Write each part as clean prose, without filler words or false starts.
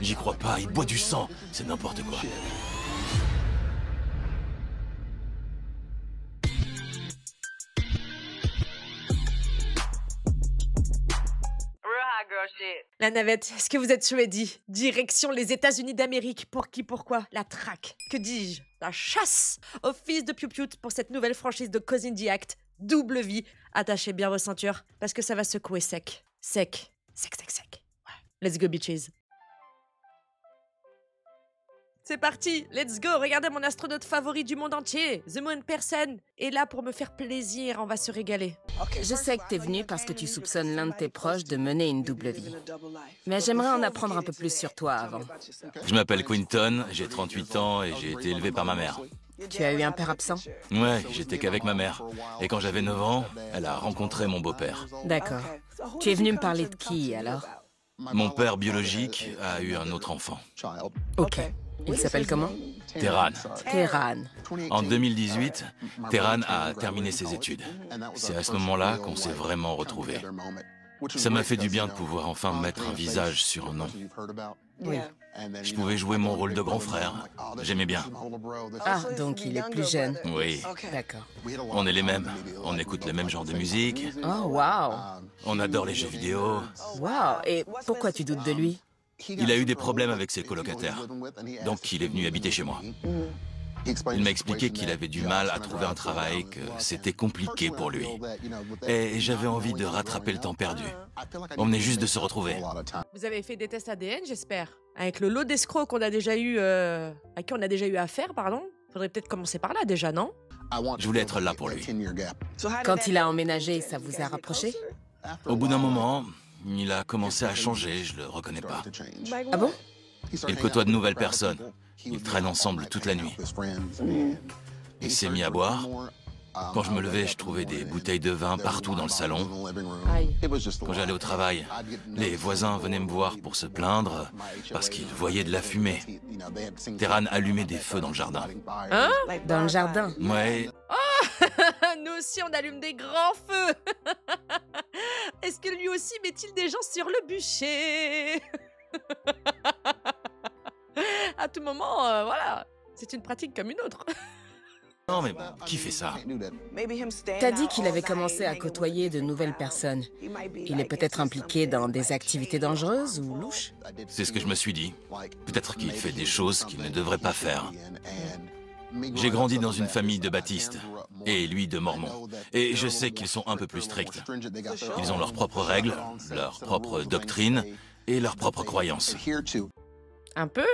J'y crois pas, il boit du sang. C'est n'importe quoi. La navette, est-ce que vous êtes ready? Direction les États-Unis d'Amérique. Pour qui, pourquoi? La traque. Que dis-je? La chasse au fils de Piu Piu pour cette nouvelle franchise de Cause Indie Act. Double vie. Attachez bien vos ceintures parce que ça va secouer sec. Sec. Sec, sec, sec. Ouais. Let's go, bitches. C'est parti, let's go. Regardez mon astronaute favori du monde entier, The Moon Person, est là pour me faire plaisir, on va se régaler. Je sais que t'es venu parce que tu soupçonnes l'un de tes proches de mener une double vie. Mais j'aimerais en apprendre un peu plus sur toi avant. Je m'appelle Quinton, j'ai 38 ans et j'ai été élevé par ma mère. Tu as eu un père absent? Ouais, j'étais qu'avec ma mère. Et quand j'avais 9 ans, elle a rencontré mon beau-père. D'accord. Tu es venu me parler de qui, alors? Mon père biologique a eu un autre enfant. Ok. Il s'appelle comment? Terran. Terran. En 2018, Terran a terminé ses études. C'est à ce moment-là qu'on s'est vraiment retrouvés. Ça m'a fait du bien de pouvoir enfin mettre un visage sur un nom. Oui. Je pouvais jouer mon rôle de grand frère. J'aimais bien. Ah, donc il est plus jeune. Oui. D'accord. On est les mêmes. On écoute le même genre de musique. Oh, waouh. On adore les jeux vidéo. Waouh. Et pourquoi tu doutes de lui? Il a eu des problèmes avec ses colocataires. Donc il est venu habiter chez moi. Il m'a expliqué qu'il avait du mal à trouver un travail, que c'était compliqué pour lui. Et j'avais envie de rattraper le temps perdu. On venait juste de se retrouver. Vous avez fait des tests ADN, j'espère? Avec le lot d'escrocs qu'on a déjà eu, à qui on a déjà eu affaire, pardon? Faudrait peut-être commencer par là déjà, non? Je voulais être là pour lui. Quand il a emménagé, ça vous a rapproché? Au bout d'un moment, il a commencé à changer, je le reconnais pas. Ah bon? Il côtoie de nouvelles personnes. Ils traînent ensemble toute la nuit. Il s'est mis à boire. Quand je me levais, je trouvais des bouteilles de vin partout dans le salon. Aïe. Quand j'allais au travail, les voisins venaient me voir pour se plaindre parce qu'ils voyaient de la fumée. Terran allumait des feux dans le jardin. Hein? Dans le jardin? Ouais, Nous aussi, on allume des grands feux. Est-ce que lui aussi met-il des gens sur le bûcher? À tout moment, voilà, c'est une pratique comme une autre. non mais qui fait ça? T'as dit qu'il avait commencé à côtoyer de nouvelles personnes. Il est peut-être impliqué dans des activités dangereuses ou louches? C'est ce que je me suis dit. Peut-être qu'il fait des choses qu'il ne devrait pas faire. J'ai grandi dans une famille de baptistes, et lui de mormons. Et je sais qu'ils sont un peu plus stricts. Ils ont leurs propres règles, leurs propres doctrines et leurs propres croyances. Un peu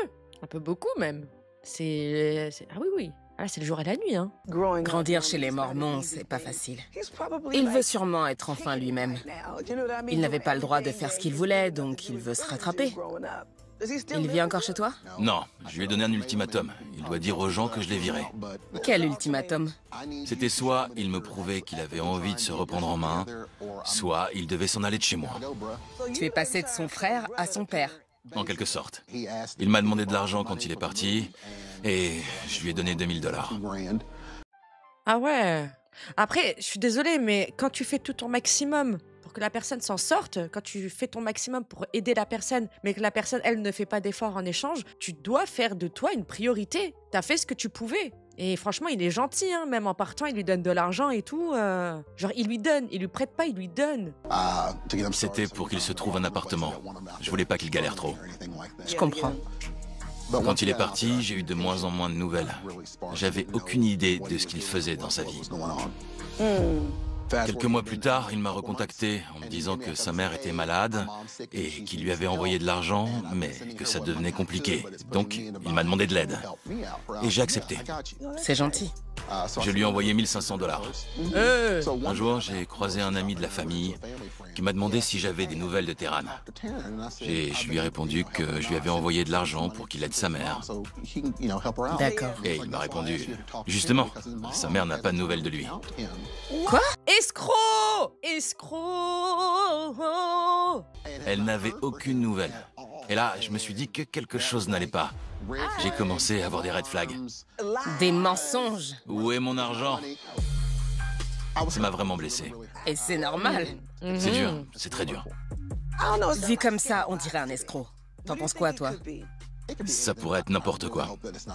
beaucoup même. Ah oui, oui. Ah, c'est le jour et la nuit, hein. Grandir chez les Mormons, c'est pas facile. Il veut sûrement être enfin lui-même. Il n'avait pas le droit de faire ce qu'il voulait, donc il veut se rattraper. Il vit encore chez toi? Non, je lui ai donné un ultimatum. Il doit dire aux gens que je l'ai viré. Quel ultimatum? C'était soit il me prouvait qu'il avait envie de se reprendre en main, soit il devait s'en aller de chez moi. Tu es passé de son frère à son père. En quelque sorte. Il m'a demandé de l'argent quand il est parti, et je lui ai donné $2000. Ah ouais. Après, je suis désolée, mais quand tu fais tout ton maximum pour que la personne s'en sorte, quand tu fais ton maximum pour aider la personne, mais que la personne, elle, ne fait pas d'efforts en échange, tu dois faire de toi une priorité. T'as fait ce que tu pouvais. Et franchement, il est gentil, hein. Même en partant, il lui donne de l'argent et tout. Genre, il lui prête pas, il lui donne. C'était pour qu'il se trouve un appartement. Je voulais pas qu'il galère trop. Je comprends. Quand il est parti, j'ai eu de moins en moins de nouvelles. J'avais aucune idée de ce qu'il faisait dans sa vie. Quelques mois plus tard, il m'a recontacté en me disant que sa mère était malade et qu'il lui avait envoyé de l'argent, mais que ça devenait compliqué. Donc, il m'a demandé de l'aide. Et j'ai accepté. C'est gentil. Je lui ai envoyé $1500. Un jour, j'ai croisé un ami de la famille qui m'a demandé si j'avais des nouvelles de Terran. Je lui ai répondu que je lui avais envoyé de l'argent pour qu'il aide sa mère. D'accord. Et il m'a répondu, justement, sa mère n'a pas de nouvelles de lui. Quoi? Escroc! Escroc! Elle n'avait aucune nouvelle. Et là, je me suis dit que quelque chose n'allait pas. J'ai commencé à avoir des red flags. Des mensonges. Où est mon argent? Ça m'a vraiment blessé. Et c'est normal. C'est dur, c'est très dur. Vu comme ça, on dirait un escroc. T'en penses quoi, toi? Ça pourrait être n'importe quoi.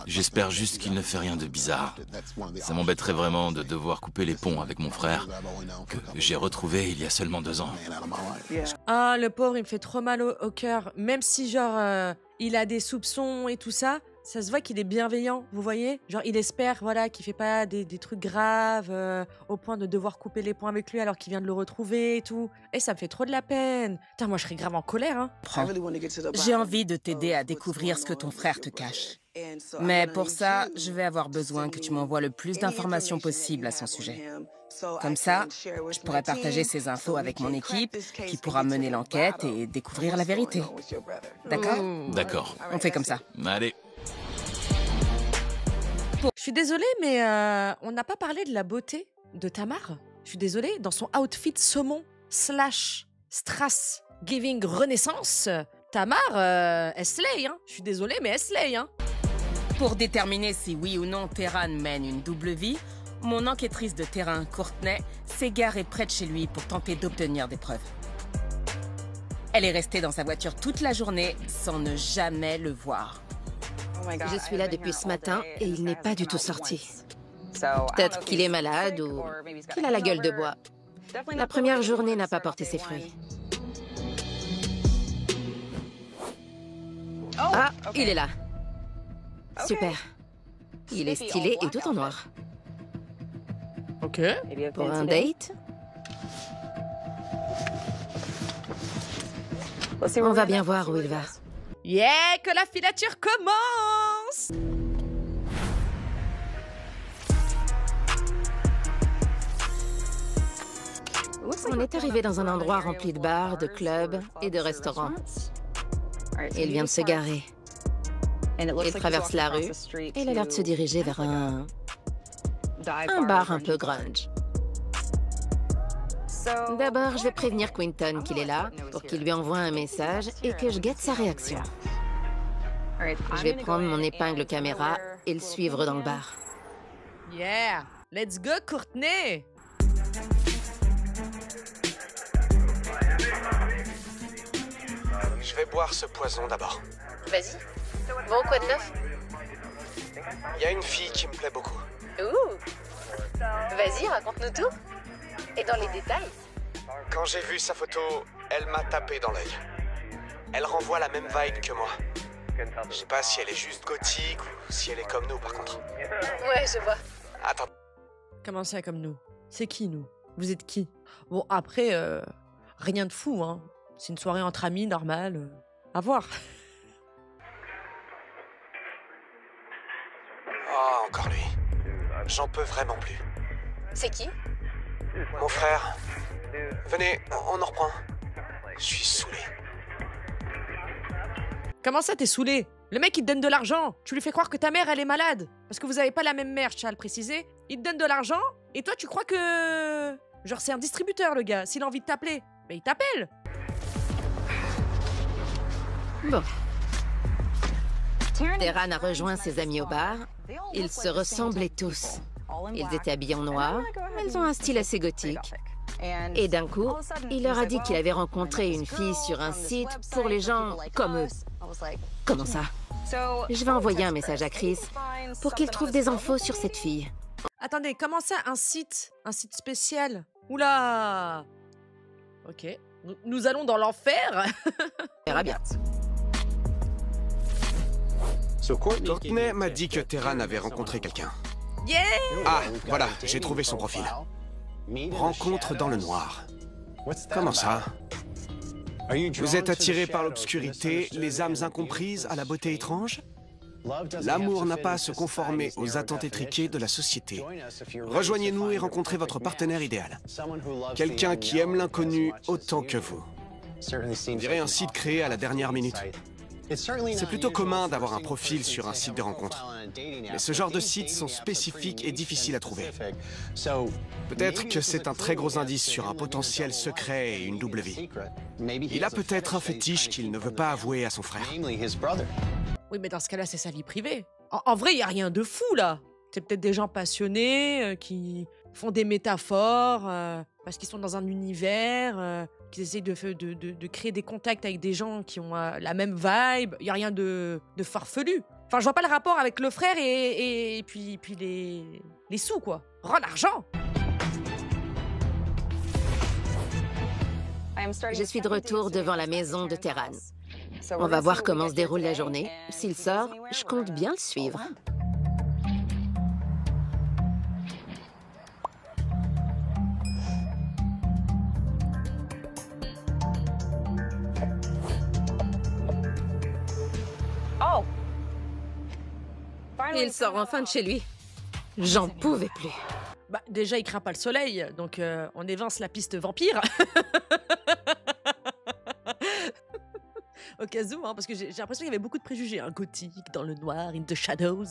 J'espère juste qu'il ne fait rien de bizarre. Ça m'embêterait vraiment de devoir couper les ponts avec mon frère, que j'ai retrouvé il y a seulement 2 ans. Ah, le pauvre, il me fait trop mal au cœur. Même si, genre, il a des soupçons et tout ça, ça se voit qu'il est bienveillant, vous voyez? Genre, il espère, voilà, qu'il fait pas des trucs graves au point de devoir couper les ponts avec lui alors qu'il vient de le retrouver et tout. Et ça me fait trop de la peine. Putain, moi, je serais grave en colère, hein. Prends. J'ai envie de t'aider à découvrir ce que ton frère te cache. Mais pour ça, je vais avoir besoin que tu m'envoies le plus d'informations possible à son sujet. Comme ça, je pourrai partager ces infos avec mon équipe, qui pourra mener l'enquête et découvrir la vérité. D'accord? D'accord. On fait comme ça. Allez. Je suis désolée, mais on n'a pas parlé de la beauté de Tamar. Je suis désolée, dans son outfit saumon / strass giving renaissance, Tamar, elle slay, hein. Je suis désolée, mais elle slay, hein. Pour déterminer si oui ou non Terran mène une double vie, mon enquêtrice de terrain, Courtney, s'est garée près de chez lui pour tenter d'obtenir des preuves. Elle est restée dans sa voiture toute la journée sans ne jamais le voir. Je suis là depuis ce matin et il n'est pas du tout sorti. Peut-être qu'il est malade ou qu'il a la gueule de bois. La première journée n'a pas porté ses fruits. Ah, il est là. Super. Il est stylé et tout en noir. Ok. Pour un date? On va bien voir où il va. Yeah, que la filature commence! On est arrivé dans un endroit rempli de bars, de clubs et de restaurants. Il vient de se garer. Il traverse la rue et il a l'air de se diriger vers un bar un peu grunge. D'abord, je vais prévenir Quinton qu'il est là pour qu'il lui envoie un message et que je guette sa réaction. Je vais prendre mon épingle caméra et le suivre dans le bar. Yeah! Let's go, Courtney! Je vais boire ce poison d'abord. Vas-y. Bon, quoi de neuf? Il y a une fille qui me plaît beaucoup. Ouh! Vas-y, raconte-nous tout. Et dans les détails. Quand j'ai vu sa photo, elle m'a tapé dans l'œil. Elle renvoie la même vibe que moi. Je sais pas si elle est juste gothique ou si elle est comme nous par contre. Ouais, je vois. Attends. Comment ça, comme nous? C'est qui, nous? Vous êtes qui? Bon, après, rien de fou, hein. C'est une soirée entre amis, normale. À voir. Oh, encore lui. J'en peux vraiment plus. C'est qui? Mon frère. Venez, on en reprend. Je suis saoulé. Comment ça, t'es saoulé? Le mec, il te donne de l'argent. Tu lui fais croire que ta mère, elle est malade. Parce que vous avez pas la même mère, je tiens à le préciser. Il te donne de l'argent, et toi, tu crois que... Genre, c'est un distributeur, le gars. S'il a envie de t'appeler, ben il t'appelle. Bon. Terran a rejoint ses amis au bar. Ils se ressemblaient tous. Ils étaient habillés en noir, mais ils ont un style assez gothique. Et d'un coup, il leur a dit qu'il avait rencontré une fille sur un site pour les gens comme eux. Comment ça? Je vais envoyer un message à Chris pour qu'il trouve des infos sur cette fille. Attendez, comment ça, un site? Un site spécial? Oula! Ok. Nous allons dans l'enfer. On verra bien. Courtney m'a dit que Terran avait rencontré quelqu'un. Yeah! Ah, voilà, j'ai trouvé son profil. Rencontre dans le noir. Comment ça? Vous êtes attiré par l'obscurité, les âmes incomprises à la beauté étrange? L'amour n'a pas à se conformer aux attentes étriquées de la société. Rejoignez-nous et rencontrez votre partenaire idéal. Quelqu'un qui aime l'inconnu autant que vous. On dirait un site créé à la dernière minute. C'est plutôt commun d'avoir un profil sur un site de rencontre. Mais ce genre de sites sont spécifiques et difficiles à trouver. Peut-être que c'est un très gros indice sur un potentiel secret et une double vie. Il a peut-être un fétiche qu'il ne veut pas avouer à son frère. Oui, mais dans ce cas-là, c'est sa vie privée. En vrai, il n'y a rien de fou, là. C'est peut-être des gens passionnés qui font des métaphores, parce qu'ils sont dans un univers, qu'ils essayent de créer des contacts avec des gens qui ont la même vibe. Il n'y a rien de farfelu. Enfin, je vois pas le rapport avec le frère et puis les sous, quoi. Rends l'argent. Je suis de retour devant la maison de Terran. On va voir comment se déroule la journée. S'il sort, je compte bien le suivre. Il sort enfin de chez lui. J'en pouvais plus. Bah, déjà, il craint pas le soleil, donc on évince la piste vampire. Au cas où, hein, parce que j'ai l'impression qu'il y avait beaucoup de préjugés. Hein, gothique, dans le noir, in the shadows.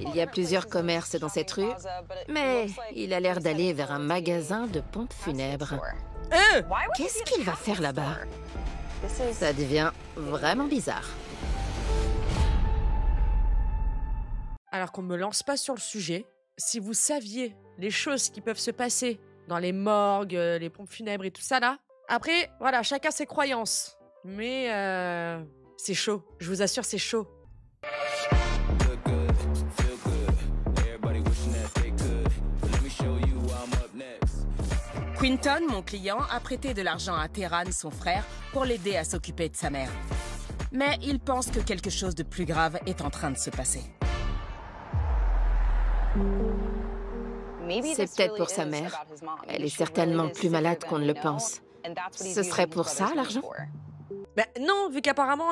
Il y a plusieurs commerces dans cette rue, mais il a l'air d'aller vers un magasin de pompes funèbres. Qu'est-ce qu'il va faire là-bas? Ça devient vraiment bizarre. Alors qu'on me lance pas sur le sujet, si vous saviez les choses qui peuvent se passer dans les morgues, les pompes funèbres et tout ça là, après, voilà, chacun ses croyances. Mais c'est chaud, je vous assure, c'est chaud. Quinton, mon client, a prêté de l'argent à Terran, son frère, pour l'aider à s'occuper de sa mère. Mais il pense que quelque chose de plus grave est en train de se passer. C'est peut-être pour sa mère. Elle est certainement plus malade qu'on ne le pense. Ce serait pour ça, l'argent? Ben non, vu qu'apparemment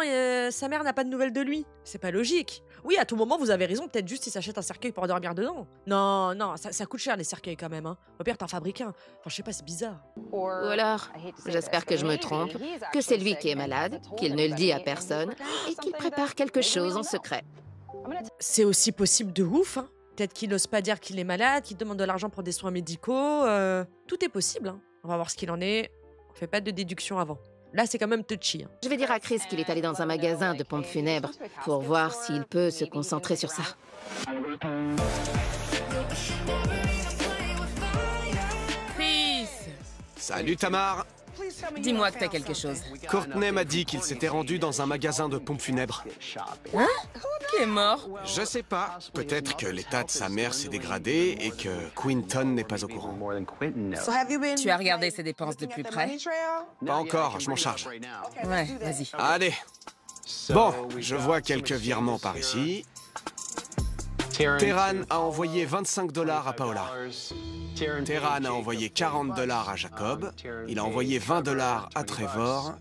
sa mère n'a pas de nouvelles de lui. C'est pas logique. Oui, à tout moment, vous avez raison, peut-être juste il s'achète un cercueil pour dormir dedans. Non, non, ça coûte cher les cercueils quand même. Hein. Au pire, t'en fabriques un. Enfin, je sais pas, c'est bizarre. Ou alors, j'espère que je me trompe, que c'est lui qui est malade, qu'il ne le dit à personne et qu'il prépare quelque chose en secret. C'est aussi possible de ouf. Hein. Peut-être qu'il n'ose pas dire qu'il est malade, qu'il demande de l'argent pour des soins médicaux. Tout est possible. Hein. On va voir ce qu'il en est. On fait pas de déduction avant. Là, c'est quand même touchy. Hein. Je vais dire à Chris qu'il est allé dans un magasin de pompes funèbres pour voir s'il peut se concentrer sur ça. Chris! Salut Tamar. Dis-moi que t'as quelque chose. Courtney m'a dit qu'il s'était rendu dans un magasin de pompes funèbres. Hein? Qui est mort? Je sais pas. Peut-être que l'état de sa mère s'est dégradé et que Quinton n'est pas au courant. Tu as regardé ses dépenses de plus près? Pas encore, je m'en charge. Ouais, vas-y. Allez. Bon, je vois quelques virements par ici. Terran a envoyé 25 $ à Paola. Terran a envoyé 40 $ à Jacob. Il a envoyé 20 $ à Trevor.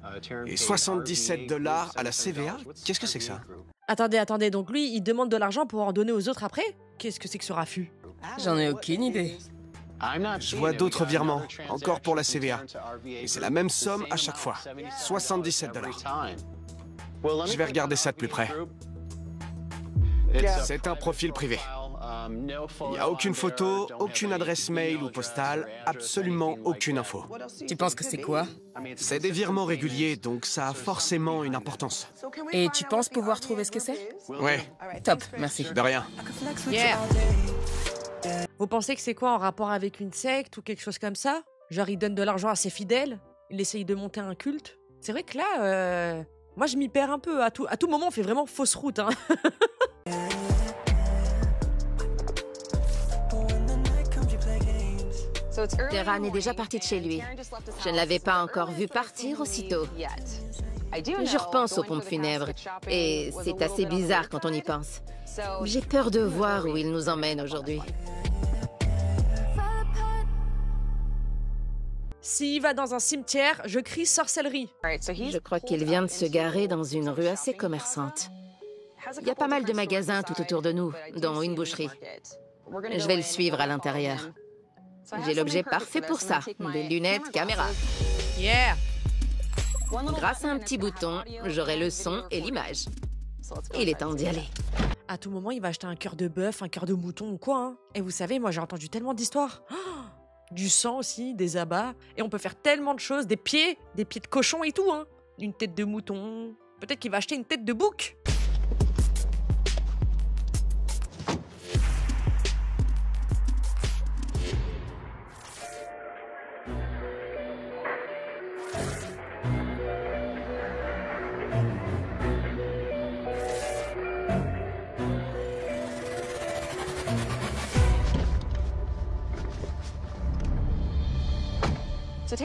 Et 77 $ à la CVA. Qu'est-ce que c'est que ça? Attendez, donc lui, il demande de l'argent pour en donner aux autres après? Qu'est-ce que c'est que ce raffut? J'en ai aucune idée. Je vois d'autres virements, encore pour la CVA. Et c'est la même somme à chaque fois. 77 $. Je vais regarder ça de plus près. C'est un profil privé. Il n'y a aucune photo, aucune adresse mail ou postale, absolument aucune info. Tu penses que c'est quoi? C'est des virements réguliers, donc ça a forcément une importance. Et tu penses pouvoir trouver ce que c'est? Ouais, Top, merci. de rien. Yeah. Vous pensez que c'est quoi en rapport avec une secte ou quelque chose comme ça? Genre il donne de l'argent à ses fidèles? Il essaye de monter un culte? C'est vrai que là, moi je m'y perds un peu. À tout moment, on fait vraiment fausse route. Hein. Terran est déjà parti de chez lui. Je ne l'avais pas encore vu partir aussitôt. Je repense aux pompes funèbres, et c'est assez bizarre quand on y pense. J'ai peur de voir où il nous emmène aujourd'hui. S'il va dans un cimetière, je crie sorcellerie. Je crois qu'il vient de se garer dans une rue assez commerçante. Il y a pas mal de magasins tout autour de nous, dont une boucherie. Je vais le suivre à l'intérieur. J'ai l'objet parfait pour ça, des lunettes caméra. Yeah! Grâce à un petit bouton, j'aurai le son et l'image. Il est temps d'y aller. À tout moment, il va acheter un cœur de bœuf, un cœur de mouton ou quoi. Hein. Et vous savez, moi j'ai entendu tellement d'histoires. Oh, du sang aussi, des abats. Et on peut faire tellement de choses, des pieds de cochon et tout, hein. Une tête de mouton. Peut-être qu'il va acheter une tête de bouc.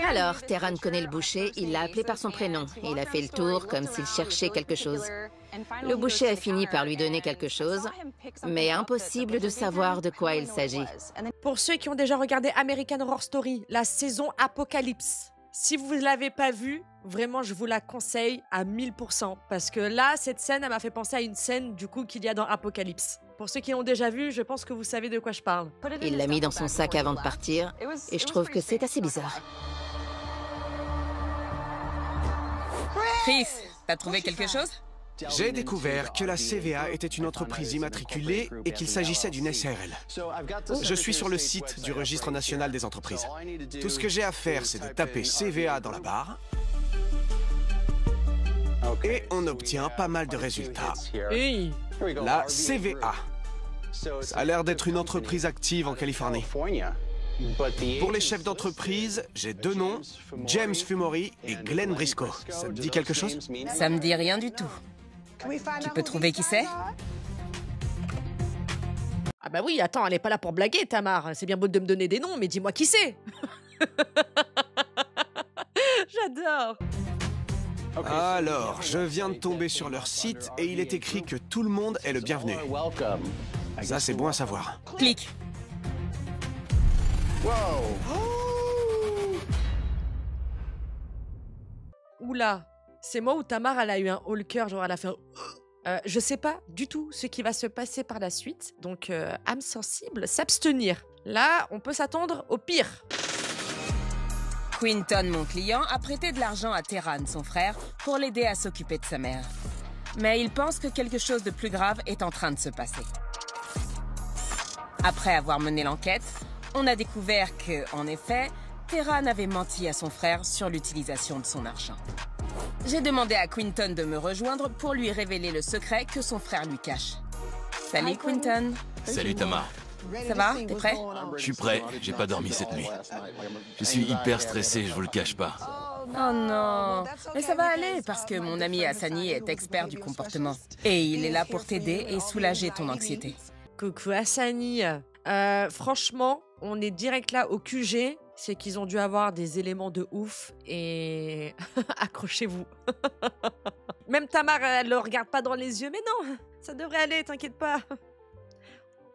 Alors, Terran connaît le boucher, il l'a appelé par son prénom. Il a fait le tour comme s'il cherchait quelque chose. Le boucher a fini par lui donner quelque chose, mais impossible de savoir de quoi il s'agit. Pour ceux qui ont déjà regardé American Horror Story, la saison Apocalypse, si vous ne l'avez pas vue, vraiment je vous la conseille à 1000%. Parce que là, cette scène, elle m'a fait penser à une scène du coup qu'il y a dans Apocalypse. Pour ceux qui l'ont déjà vu, je pense que vous savez de quoi je parle. Il l'a mis dans son sac avant de partir, et je trouve que c'est assez bizarre. Chris, t'as trouvé quelque chose? J'ai découvert que la CVA était une entreprise immatriculée et qu'il s'agissait d'une SARL. Je suis sur le site du Registre national des entreprises. Tout ce que j'ai à faire, c'est de taper CVA dans la barre. Et on obtient pas mal de résultats. Hey. La CVA. Ça a l'air d'être une entreprise active en Californie. Pour les chefs d'entreprise, j'ai deux noms, James Fumori et Glenn Briscoe. Ça te dit quelque chose? Ça me dit rien du tout. Tu peux trouver qui c'est? Ah bah oui, attends, elle est pas là pour blaguer, Tamar. C'est bien beau de me donner des noms, mais dis-moi qui c'est. J'adore. Alors, je viens de tomber sur leur site et il est écrit que tout le monde est le bienvenu. Ça, c'est bon à savoir. Clique. Oula, c'est moi ou Tamar, elle a eu un haut le cœur, genre elle a fait un... je sais pas du tout ce qui va se passer par la suite, donc âme sensible, s'abstenir. Là, on peut s'attendre au pire. Quinton, mon client, a prêté de l'argent à Terran, son frère, pour l'aider à s'occuper de sa mère. Mais il pense que quelque chose de plus grave est en train de se passer. Après avoir mené l'enquête, on a découvert que, en effet, Terran avait menti à son frère sur l'utilisation de son argent. J'ai demandé à Quinton de me rejoindre pour lui révéler le secret que son frère lui cache. Salut Quinton. Salut Tamar. Ça va? T'es prêt? Je suis prêt, j'ai pas dormi cette nuit. Je suis hyper stressé, je vous le cache pas. Oh non, mais ça va aller parce que mon ami Hassani est expert du comportement. Et il est là pour t'aider et soulager ton anxiété. Coucou Hassani. Franchement, on est direct là au QG. C'est qu'ils ont dû avoir des éléments de ouf et accrochez-vous. Même Tamar, elle le regarde pas dans les yeux, mais non, ça devrait aller, t'inquiète pas.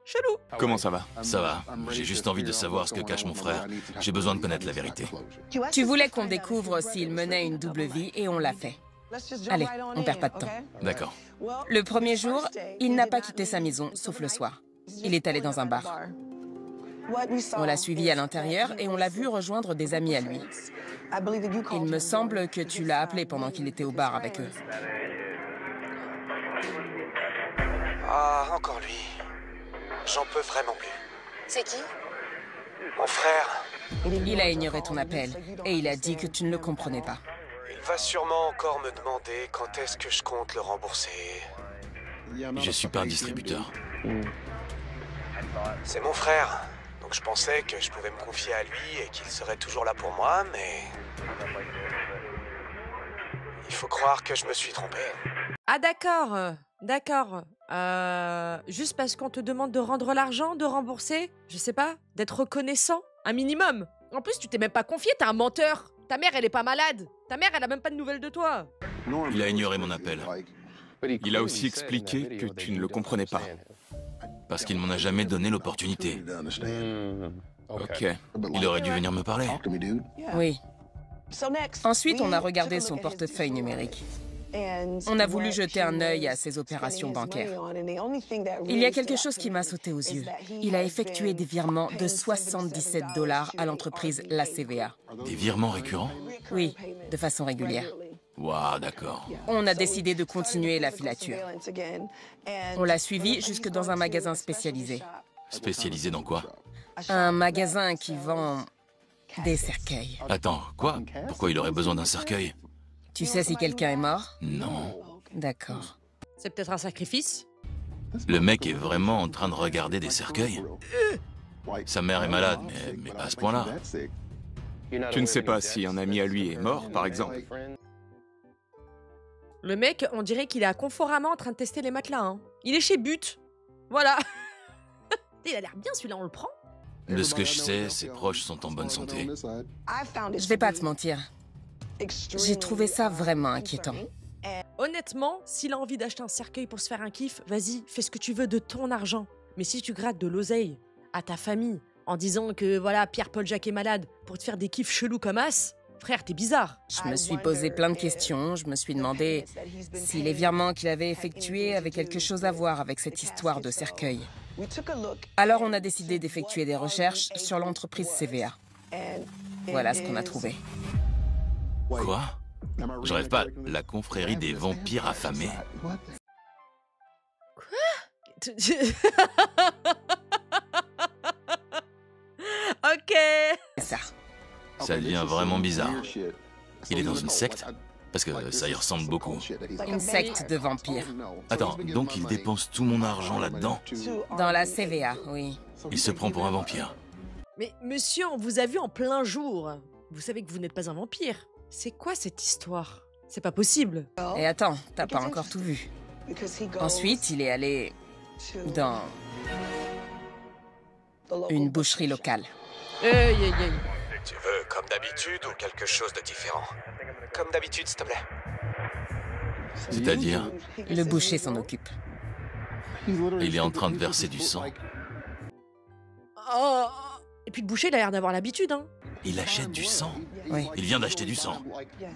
Chelou. Comment ça va? Ça va, j'ai juste envie de savoir ce que cache mon frère. J'ai besoin de connaître la vérité. Tu voulais qu'on découvre s'il menait une double vie et on l'a fait. Allez, on perd pas de temps. D'accord. Le premier jour, il n'a pas quitté sa maison, sauf le soir. Il est allé dans un bar. On l'a suivi à l'intérieur et on l'a vu rejoindre des amis à lui. Il me semble que tu l'as appelé pendant qu'il était au bar avec eux. Ah, encore lui. J'en peux vraiment plus. C'est qui? Mon frère. Il a ignoré ton appel et il a dit que tu ne le comprenais pas. Il va sûrement encore me demander quand est-ce que je compte le rembourser. Je suis pas un distributeur. C'est mon frère. Donc je pensais que je pouvais me confier à lui et qu'il serait toujours là pour moi, mais... Il faut croire que je me suis trompé. Ah d'accord, d'accord. Juste parce qu'on te demande de rendre l'argent, de rembourser, je sais pas, d'être reconnaissant, un minimum. En plus, tu t'es même pas confié, t'es un menteur. Ta mère, elle est pas malade. Ta mère, elle a même pas de nouvelles de toi. Il a ignoré mon appel. Il a aussi expliqué que tu ne le comprenais pas. Parce qu'il m'en a jamais donné l'opportunité. Ok. Il aurait dû venir me parler. Oui. Ensuite, on a regardé son portefeuille numérique. On a voulu jeter un œil à ses opérations bancaires. Il y a quelque chose qui m'a sauté aux yeux. Il a effectué des virements de 77 $ à l'entreprise La CVA. Des virements récurrents? Oui, de façon régulière. Waouh, d'accord. On a décidé de continuer la filature. On l'a suivi jusque dans un magasin spécialisé. Spécialisé dans quoi? Un magasin qui vend Des cercueils. Attends, quoi? Pourquoi il aurait besoin d'un cercueil? Tu sais si quelqu'un est mort? Non. D'accord. C'est peut-être un sacrifice. Le mec est vraiment en train de regarder des cercueils? Sa mère est malade, mais pas à ce point-là. Tu ne sais pas si un ami à lui est mort, par exemple. Le mec, on dirait qu'il est à Conforama en train de tester les matelas. Hein. Il est chez But. Voilà. Il a l'air bien celui-là, on le prend. De ce que je sais, ses proches sont en bonne santé. Je vais pas te mentir. J'ai trouvé ça vraiment inquiétant. Honnêtement, s'il a envie d'acheter un cercueil pour se faire un kiff, vas-y, fais ce que tu veux de ton argent. Mais si tu grattes de l'oseille à ta famille en disant que voilà, Pierre-Paul Jacques est malade pour te faire des kiffs chelous comme as, frère, t'es bizarre. Je me suis posé plein de questions. Je me suis demandé si les virements qu'il avait effectués avaient quelque chose à voir avec cette histoire de cercueil. Alors on a décidé d'effectuer des recherches sur l'entreprise CVA. Voilà ce qu'on a trouvé. Quoi? Je rêve pas, la confrérie des vampires affamés. Ok. C'est ça. Ça devient vraiment bizarre. Il est dans une secte? Parce que ça y ressemble beaucoup. Une secte de vampires. Attends, donc il dépense tout mon argent là-dedans? Dans la CVA, oui. Il se prend pour un vampire. Mais monsieur, on vous a vu en plein jour. Vous savez que vous n'êtes pas un vampire. C'est quoi cette histoire? C'est pas possible. Et attends, t'as pas encore tout vu. Ensuite, il est allé dans une boucherie locale. Aïe, aïe, aïe. Tu veux comme d'habitude ou quelque chose de différent? Comme d'habitude, s'il te plaît. C'est-à-dire, Le boucher s'en occupe. il est en train de verser du sang. Oh. Et puis le boucher, il a l'air d'avoir l'habitude, hein. Il achète du sang? Oui, Il vient d'acheter du sang.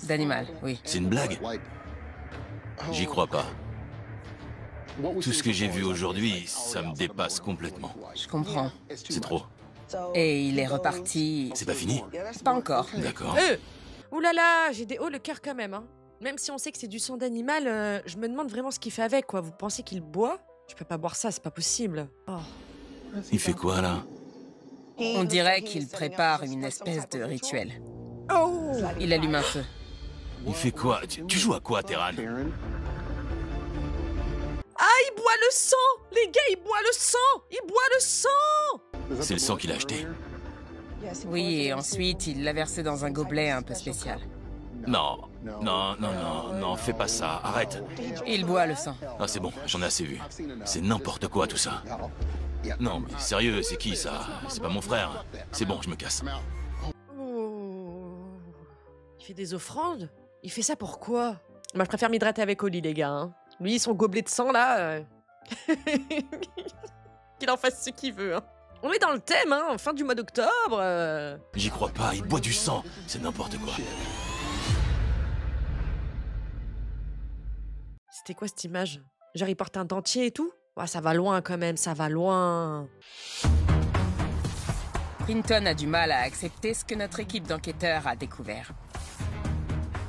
d'animal, oui. C'est une blague? J'y crois pas. Tout ce que j'ai vu aujourd'hui, ça me dépasse complètement. Je comprends. C'est trop. Et il est reparti... C'est pas fini? Pas encore. D'accord. Ouh là là, j'ai des hauts le cœur quand même, hein. Même si on sait que c'est du sang d'animal, je me demande vraiment ce qu'il fait avec, quoi. Vous pensez qu'il boit? Je peux pas boire ça, c'est pas possible. Oh. Il fait quoi, là? On dirait qu'il prépare une espèce de rituel. Oh. Il allume un feu. Il fait quoi? Tu joues à quoi, Terran? Ah, il boit le sang. Les gars, il boit le sang. Il boit le sang. C'est le sang qu'il a acheté. Oui, et ensuite, il l'a versé dans un gobelet un peu spécial. Non, non, non, non, non, fais pas ça, arrête. Il boit le sang. Ah, c'est bon, j'en ai assez vu. C'est n'importe quoi, tout ça. Non, mais sérieux, c'est qui, ça? C'est pas mon frère. C'est bon, je me casse. Oh. Il fait des offrandes. Il fait ça pourquoi? Moi, je préfère m'hydrater avec Oli, les gars. Hein. Lui, son gobelet de sang, là... Qu'il en fasse ce qu'il veut. Hein. On est dans le thème, hein, fin du mois d'octobre. J'y crois pas, il boit du sang. C'est n'importe quoi. C'était quoi cette image? Genre, il porte un dentier et tout? Ouais, ça va loin quand même, ça va loin. Printon a du mal à accepter ce que notre équipe d'enquêteurs a découvert.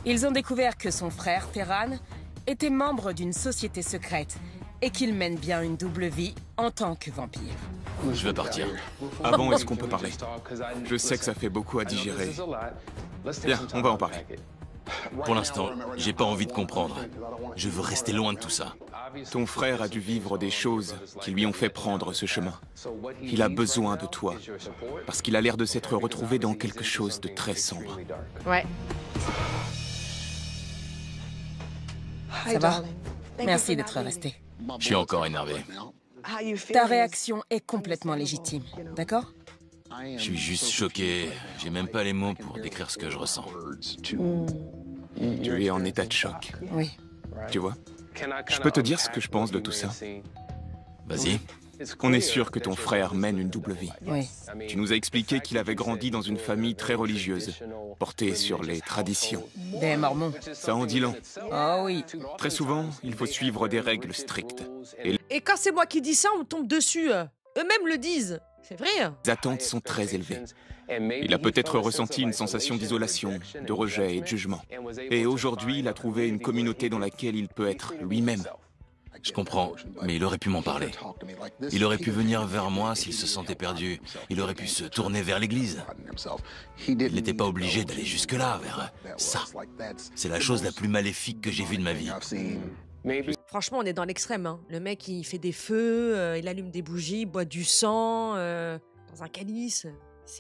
Ils ont découvert que son frère, Terran, était membre d'une société secrète et qu'il mène bien une double vie en tant que vampire. Je veux partir. Avant, est-ce qu'on peut parler? Je sais que ça fait beaucoup à digérer. Bien, on va en parler. Pour l'instant, j'ai pas envie de comprendre. Je veux rester loin de tout ça. Ton frère a dû vivre des choses qui lui ont fait prendre ce chemin. Il a besoin de toi, parce qu'il a l'air de s'être retrouvé dans quelque chose de très sombre. Ouais. Ça va? Merci d'être resté. Je suis encore énervé. Ta réaction est complètement légitime, d'accord? Je suis juste choqué. J'ai même pas les mots pour décrire ce que je ressens. Tu es en état de choc. Oui. Tu vois? Je peux te dire ce que je pense de tout ça. Vas-y. On est sûr que ton frère mène une double vie. Oui. Tu nous as expliqué qu'il avait grandi dans une famille très religieuse, portée sur les traditions. Des mormons. Ça en dit long. Oh oui. Très souvent, il faut suivre des règles strictes. Et Et quand c'est moi qui dis ça, on me tombe dessus. Eux-mêmes le disent. C'est vrai. les attentes sont très élevées. Il a peut-être ressenti une sensation d'isolation, de rejet et de jugement. Et aujourd'hui, il a trouvé une communauté dans laquelle il peut être lui-même. Je comprends, mais il aurait pu m'en parler. Il aurait pu venir vers moi s'il se sentait perdu. Il aurait pu se tourner vers l'église. Il n'était pas obligé d'aller jusque-là, vers ça. C'est la chose la plus maléfique que j'ai vue de ma vie. Franchement, on est dans l'extrême. Hein. Le mec, il fait des feux, il allume des bougies, boit du sang dans un calice.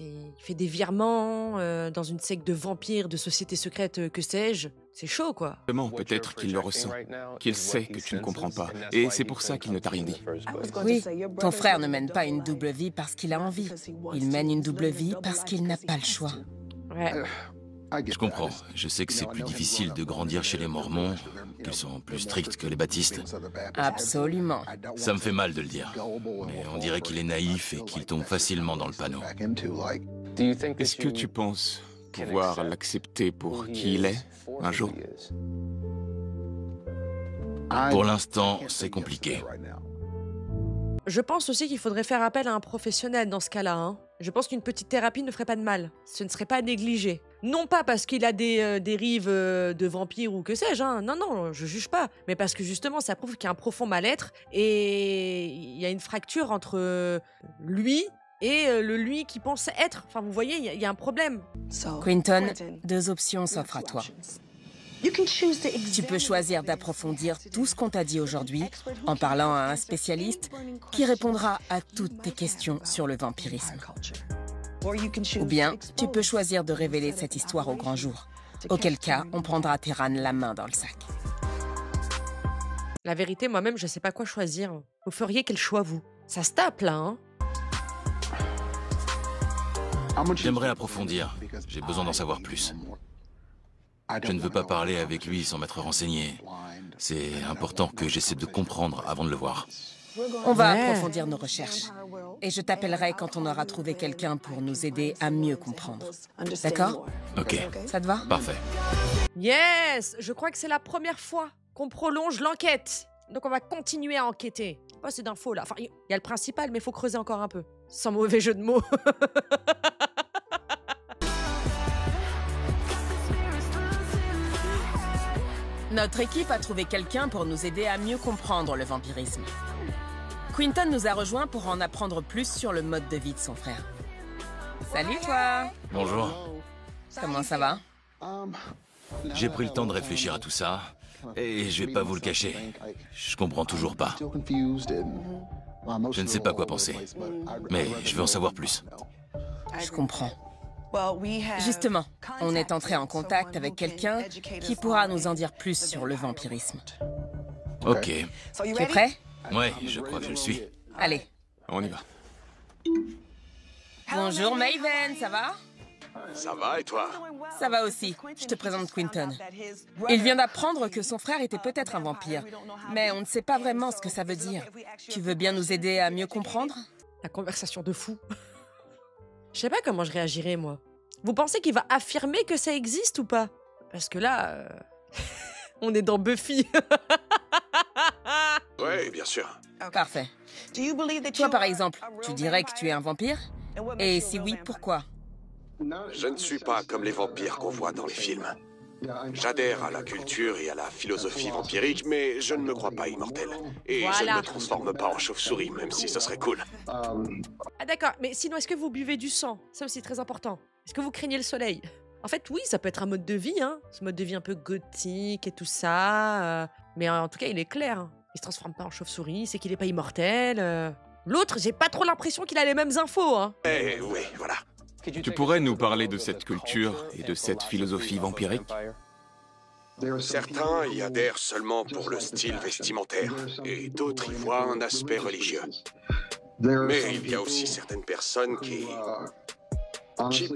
Il fait des virements dans une secte de vampires, de sociétés secrètes, que sais-je. C'est chaud, quoi. Peut-être qu'il le ressent, qu'il sait que tu ne comprends pas. Et c'est pour ça qu'il ne t'a rien dit. Oui, ton frère ne mène pas une double vie parce qu'il a envie. Il mène une double vie parce qu'il n'a pas le choix. Ouais. Je comprends. Je sais que c'est plus difficile de grandir chez les Mormons, qu'ils sont plus stricts que les baptistes. Absolument. Ça me fait mal de le dire. Mais on dirait qu'il est naïf et qu'il tombe facilement dans le panneau. Est-ce que tu penses pouvoir l'accepter pour qui il est, un jour? Pour l'instant, c'est compliqué. Je pense aussi qu'il faudrait faire appel à un professionnel dans ce cas-là. Hein. Je pense qu'une petite thérapie ne ferait pas de mal. Ce ne serait pas négligé. Non pas parce qu'il a des dérives de vampires ou que sais-je. Hein. Non, non, je juge pas. Mais parce que justement, ça prouve qu'il y a un profond mal-être et il y a une fracture entre lui et le lui qui pense être. Enfin, vous voyez, il y a un problème. Quinton, 2 options s'offrent à toi. Tu peux choisir d'approfondir tout ce qu'on t'a dit aujourd'hui en parlant à un spécialiste qui répondra à toutes tes questions sur le vampirisme. Ou bien, tu peux choisir de révéler cette histoire au grand jour, auquel cas on prendra Terran la main dans le sac. La vérité, moi-même, je sais pas quoi choisir. Vous feriez quel choix, vous? Ça se tape, là, hein? J'aimerais approfondir. J'ai besoin d'en savoir plus. Je ne veux pas parler avec lui sans m'être renseigné. C'est important que j'essaie de comprendre avant de le voir. On va approfondir nos recherches. Et je t'appellerai quand on aura trouvé quelqu'un pour nous aider à mieux comprendre. D'accord? Ok. Ça te va? Parfait. Yes! Je crois que c'est la première fois qu'on prolonge l'enquête. Donc on va continuer à enquêter. Pas assez d'infos là. Enfin, il y a le principal, mais il faut creuser encore un peu. Sans mauvais jeu de mots. Notre équipe a trouvé quelqu'un pour nous aider à mieux comprendre le vampirisme. Quinton nous a rejoints pour en apprendre plus sur le mode de vie de son frère. Salut toi! Bonjour. Comment ça va? J'ai pris le temps de réfléchir à tout ça. Et je vais pas vous le cacher. Je comprends toujours pas. Je ne sais pas quoi penser. Mais je veux en savoir plus. Je comprends. Justement, on est entré en contact avec quelqu'un qui pourra nous en dire plus sur le vampirisme. Ok. Tu es prêt? Ouais, je crois que je le suis. Allez. On y va. Bonjour Maven, ça va? Ça va et toi? Ça va aussi. Je te présente Quinton. Il vient d'apprendre que son frère était peut-être un vampire, mais on ne sait pas vraiment ce que ça veut dire. Tu veux bien nous aider à mieux comprendre? La conversation de fou. Je sais pas comment je réagirais, moi. Vous pensez qu'il va affirmer que ça existe ou pas? Parce que là, on est dans Buffy. Oui, bien sûr. Parfait. Toi, par exemple, tu dirais que tu es un vampire? Et si oui, pourquoi? Je ne suis pas comme les vampires qu'on voit dans les films. J'adhère à la culture et à la philosophie vampirique, mais je ne me crois pas immortel. Et je ne me transforme pas en chauve-souris, même si ce serait cool. Ah d'accord, mais sinon, est-ce que vous buvez du sang? Ça aussi, très important. Est-ce que vous craignez le soleil? En fait, oui, ça peut être un mode de vie, hein. Ce mode de vie un peu gothique et tout ça. Mais en tout cas, il est clair. Hein. Il se transforme pas en chauve-souris, c'est qu'il est pas immortel. L'autre, j'ai pas trop l'impression qu'il a les mêmes infos, hein. Eh oui, voilà. Tu pourrais nous parler de cette culture et de cette philosophie vampirique? Certains y adhèrent seulement pour le style vestimentaire, et d'autres y voient un aspect religieux. Mais il y a aussi certaines personnes qui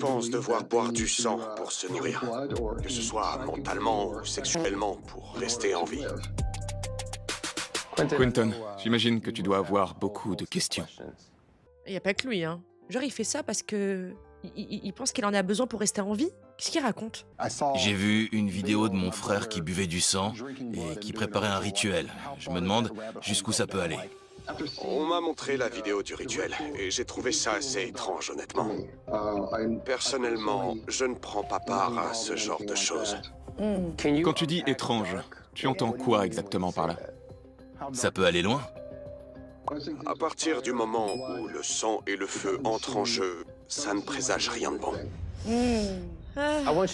pensent devoir boire du sang pour se nourrir, que ce soit mentalement ou sexuellement, pour rester en vie. Quinton, j'imagine que tu dois avoir beaucoup de questions. Il y a pas que lui, hein. Genre, il fait ça parce que... Il pense qu'il en a besoin pour rester en vie? Qu'est-ce qu'il raconte? J'ai vu une vidéo de mon frère qui buvait du sang et qui préparait un rituel. Je me demande jusqu'où ça peut aller. On m'a montré la vidéo du rituel, et j'ai trouvé ça assez étrange, honnêtement. Personnellement, je ne prends pas part à ce genre de choses. Quand tu dis étrange, tu entends quoi exactement par là? Ça peut aller loin. À partir du moment où le sang et le feu entrent en jeu, ça ne présage rien de bon.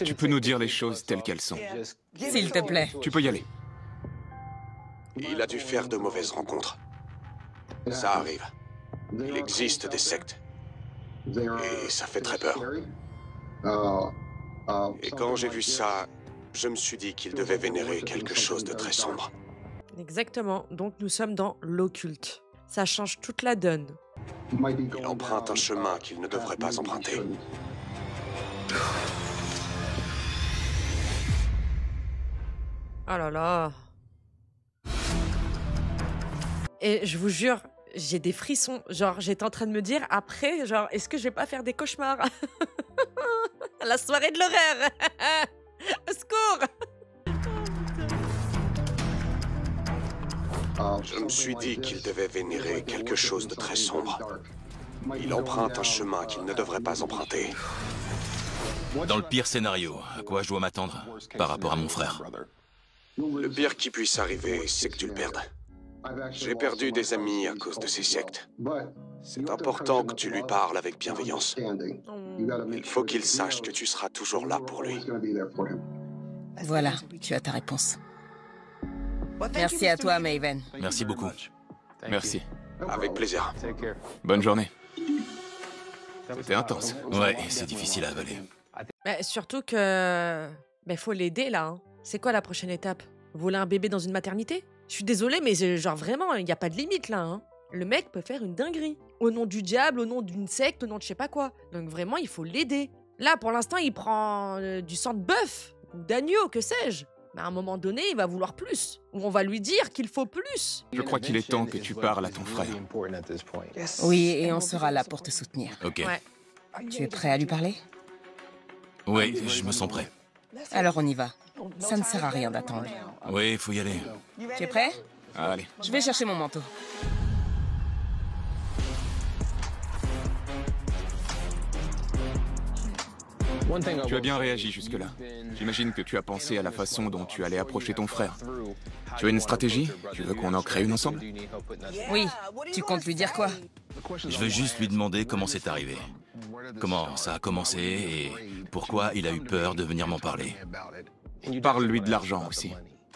Tu peux nous dire les choses telles qu'elles sont. S'il te plaît. Tu peux y aller. Il a dû faire de mauvaises rencontres. Ça arrive. Il existe des sectes. Et ça fait très peur. Et quand j'ai vu ça, je me suis dit qu'il devait vénérer quelque chose de très sombre. Exactement. Donc nous sommes dans l'occulte. Ça change toute la donne. Il emprunte un chemin qu'il ne devrait pas emprunter. Oh là là. Et je vous jure, j'ai des frissons. Genre, j'étais en train de me dire, après, genre, est-ce que je vais pas faire des cauchemars? La soirée de l'horreur. Au secours. Je me suis dit qu'il devait vénérer quelque chose de très sombre. Il emprunte un chemin qu'il ne devrait pas emprunter. Dans le pire scénario, à quoi je dois m'attendre par rapport à mon frère? Le pire qui puisse arriver, c'est que tu le perdes. J'ai perdu des amis à cause de ces sectes. C'est important que tu lui parles avec bienveillance. Il faut qu'il sache que tu seras toujours là pour lui. Voilà, tu as ta réponse. Merci à toi, Maven. Merci beaucoup. Merci. Avec plaisir. Bonne journée. C'était intense. Ouais, c'est difficile à avaler. Mais surtout que... Mais faut l'aider, là. Hein. C'est quoi la prochaine étape? Voler un bébé dans une maternité? Je suis désolée, mais genre vraiment, il n'y a pas de limite, là. Hein. Le mec peut faire une dinguerie. Au nom du diable, au nom d'une secte, au nom de je sais pas quoi. Donc vraiment, il faut l'aider. Là, pour l'instant, il prend du sang de bœuf ou d'agneau, que sais-je. Mais à un moment donné, il va vouloir plus. Ou on va lui dire qu'il faut plus. Je crois qu'il est temps que tu parles à ton frère. Oui, et on sera là pour te soutenir. Ok. Ouais. Tu es prêt à lui parler? Oui, je me sens prêt. Alors on y va. Ça ne sert à rien d'attendre. Oui, faut y aller. Tu es prêt? Allez. Je vais chercher mon manteau. Tu as bien réagi jusque-là. J'imagine que tu as pensé à la façon dont tu allais approcher ton frère. Tu as une stratégie? Tu veux qu'on en crée une ensemble? Oui, tu comptes lui dire quoi? Je veux juste lui demander comment c'est arrivé. Comment ça a commencé et pourquoi il a eu peur de venir m'en parler. Parle-lui de l'argent aussi.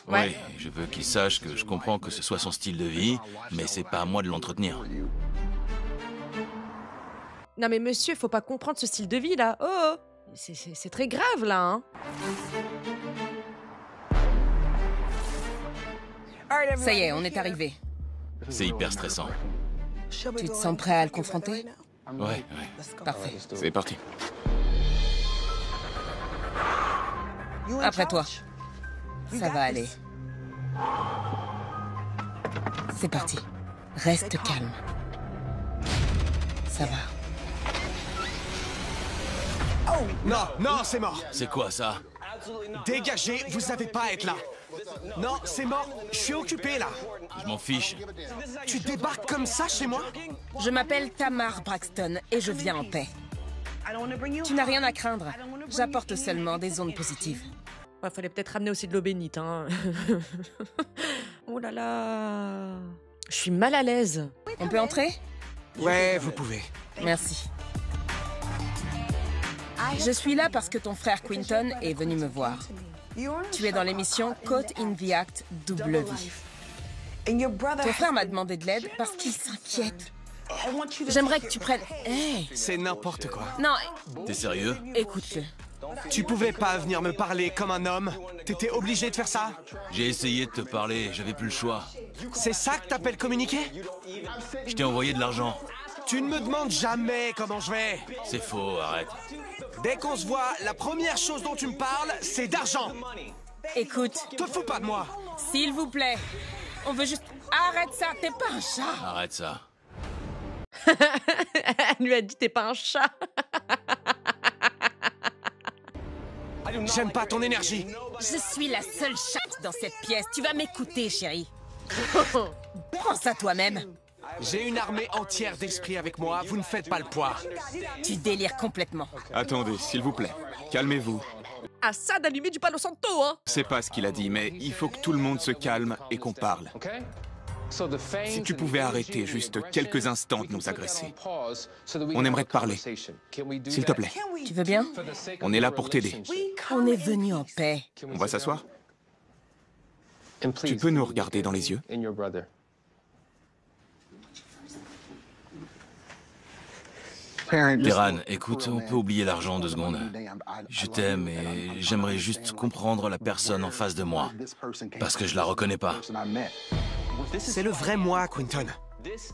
Ouais, je veux qu'il sache que je comprends que ce soit son style de vie, mais c'est pas à moi de l'entretenir. Non mais monsieur, faut pas comprendre ce style de vie, là. Oh, c'est très grave, là. Hein. Ça y est, on est arrivé. C'est hyper stressant. Tu te sens prêt à le confronter? Ouais. Parfait. C'est parti. Après toi. Ça va aller. C'est parti. Reste calme. Ça va. Non, c'est mort. C'est quoi ça? Dégagez, vous savez pas être là. Non, c'est mort. Je suis occupé là. Je m'en fiche. Tu débarques comme ça chez moi? Je m'appelle Tamar Braxton et je viens en paix. Tu n'as rien à craindre. J'apporte seulement des ondes positives. Ouais, fallait peut-être ramener aussi de l'eau bénite, hein. Oh là là. Je suis mal à l'aise. On peut entrer? Ouais, vous pouvez. Merci. Je suis là parce que ton frère Quinton est venu me voir. Tu es dans l'émission Caught in the Act Double Vie. Ton frère m'a demandé de l'aide parce qu'il s'inquiète. J'aimerais que tu prennes... Hey! C'est n'importe quoi. Non, T'es sérieux? écoute-le. Tu pouvais pas venir me parler comme un homme? T'étais obligé de faire ça? J'ai essayé de te parler, j'avais plus le choix. C'est ça que t'appelles communiquer? Je t'ai envoyé de l'argent. Tu ne me demandes jamais comment je vais. C'est faux, arrête. Dès qu'on se voit, la première chose dont tu me parles, c'est d'argent. Écoute, Te fous pas de moi. s'il vous plaît, on veut juste... Arrête ça, t'es pas un chat. Arrête ça. Elle lui a dit t'es pas un chat. J'aime pas ton énergie. Je suis la seule chatte dans cette pièce. Tu vas m'écouter, chérie. Pense à toi-même. J'ai une armée entière d'esprits avec moi, vous ne faites pas le poids. Tu délires complètement. Attendez, s'il vous plaît. Calmez-vous. Assad allumé du Palo Santo, hein. C'est pas ce qu'il a dit, mais il faut que tout le monde se calme et qu'on parle. Si tu pouvais arrêter juste quelques instants de nous agresser, on aimerait te parler. S'il te plaît. Tu veux bien? On est là pour t'aider. On est venu en paix. On va s'asseoir? Tu peux nous regarder dans les yeux? Terran, écoute, on peut oublier l'argent 2 secondes. Je t'aime et j'aimerais juste comprendre la personne en face de moi. Parce que je la reconnais pas. C'est le vrai moi, Quentin.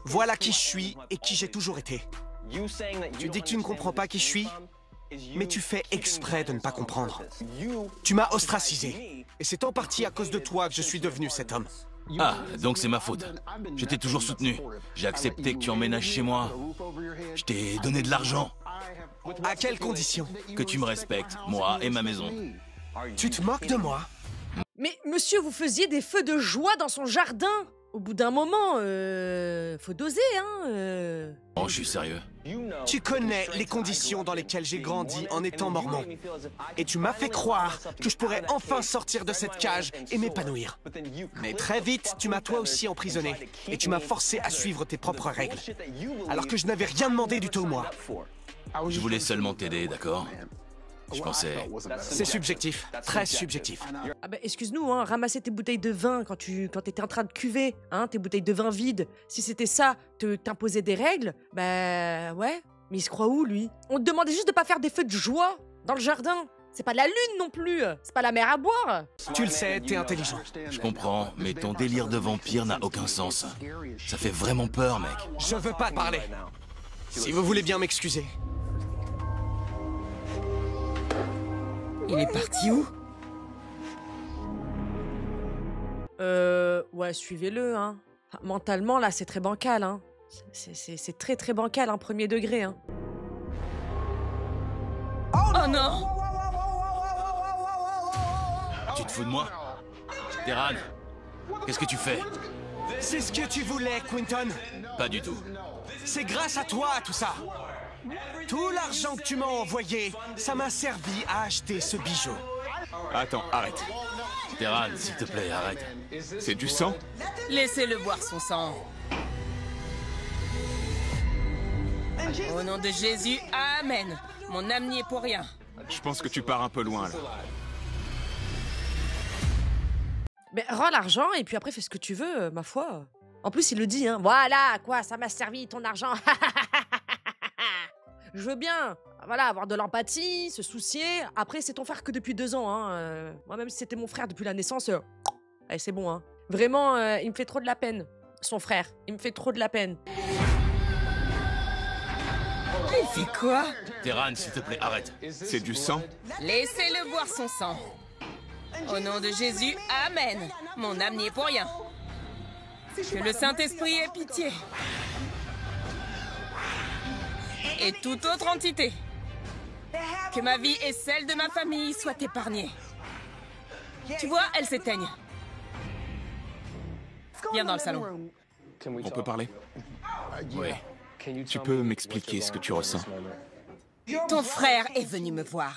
Voilà qui je suis et qui j'ai toujours été. Tu dis que tu ne comprends pas qui je suis, mais tu fais exprès de ne pas comprendre. Tu m'as ostracisé, et c'est en partie à cause de toi que je suis devenu cet homme. Ah, donc c'est ma faute. Je t'ai toujours soutenu. J'ai accepté que tu emménages chez moi. Je t'ai donné de l'argent. À quelles conditions? Que tu me respectes, moi et ma maison. Tu te moques de moi? Mais monsieur, vous faisiez des feux de joie dans son jardin. Au bout d'un moment, faut doser, hein. Oh, je suis sérieux. Tu connais les conditions dans lesquelles j'ai grandi en étant mormon. Et tu m'as fait croire que je pourrais enfin sortir de cette cage et m'épanouir. Mais très vite, tu m'as toi aussi emprisonné. Et tu m'as forcé à suivre tes propres règles. Alors que je n'avais rien demandé du tout, moi. Je voulais seulement t'aider, d'accord? Je pensais... C'est subjectif, très subjectif. Ah bah excuse-nous, hein, ramasser tes bouteilles de vin quand t'étais en train de cuver, hein, tes bouteilles de vin vides. Si c'était ça, t'imposer des règles, bah ouais. Mais il se croit où, lui? On te demandait juste de pas faire des feux de joie dans le jardin. C'est pas de la lune non plus, c'est pas la mer à boire. Tu le sais, t'es intelligent. Je comprends, mais ton délire de vampire n'a aucun sens. Ça fait vraiment peur, mec. Je veux pas te parler. Si vous voulez bien m'excuser. Il est parti où? Ouais, suivez-le, hein. Enfin, mentalement, là, c'est très bancal, hein. C'est très très bancal, hein, premier degré, hein. Oh non! Tu te fous de moi? Terran, qu'est-ce que tu fais? C'est ce que tu voulais, Quentin. Pas du tout. C'est grâce à toi, tout ça. Tout l'argent que tu m'as envoyé, ça m'a servi à acheter ce bijou. Attends, arrête. Terran, s'il te plaît, arrête. C'est du sang? Laissez-le boire son sang. Au nom de Jésus, Amen. Mon âme n'y est pour rien. Je pense que tu pars un peu loin, là. Mais rends l'argent et puis après fais ce que tu veux, ma foi. En plus, il le dit, hein. Voilà, quoi, ça m'a servi ton argent. Je veux bien, voilà, avoir de l'empathie, se soucier. Après, c'est ton frère que depuis 2 ans, hein. Moi, même si c'était mon frère depuis la naissance, allez, c'est bon, hein. Vraiment, il me fait trop de la peine. Son frère, il me fait trop de la peine. Il fait quoi? Terran, s'il te plaît, arrête. C'est du sang? Laissez-le boire son sang. Au nom de Jésus, Amen. Mon âme n'y est pour rien. Que le Saint-Esprit ait pitié. Et toute autre entité. Que ma vie et celle de ma famille soient épargnées. Tu vois, elles s'éteignent. Viens dans le salon. On peut parler? Oui. Tu peux m'expliquer ce que tu ressens? Ton frère est venu me voir.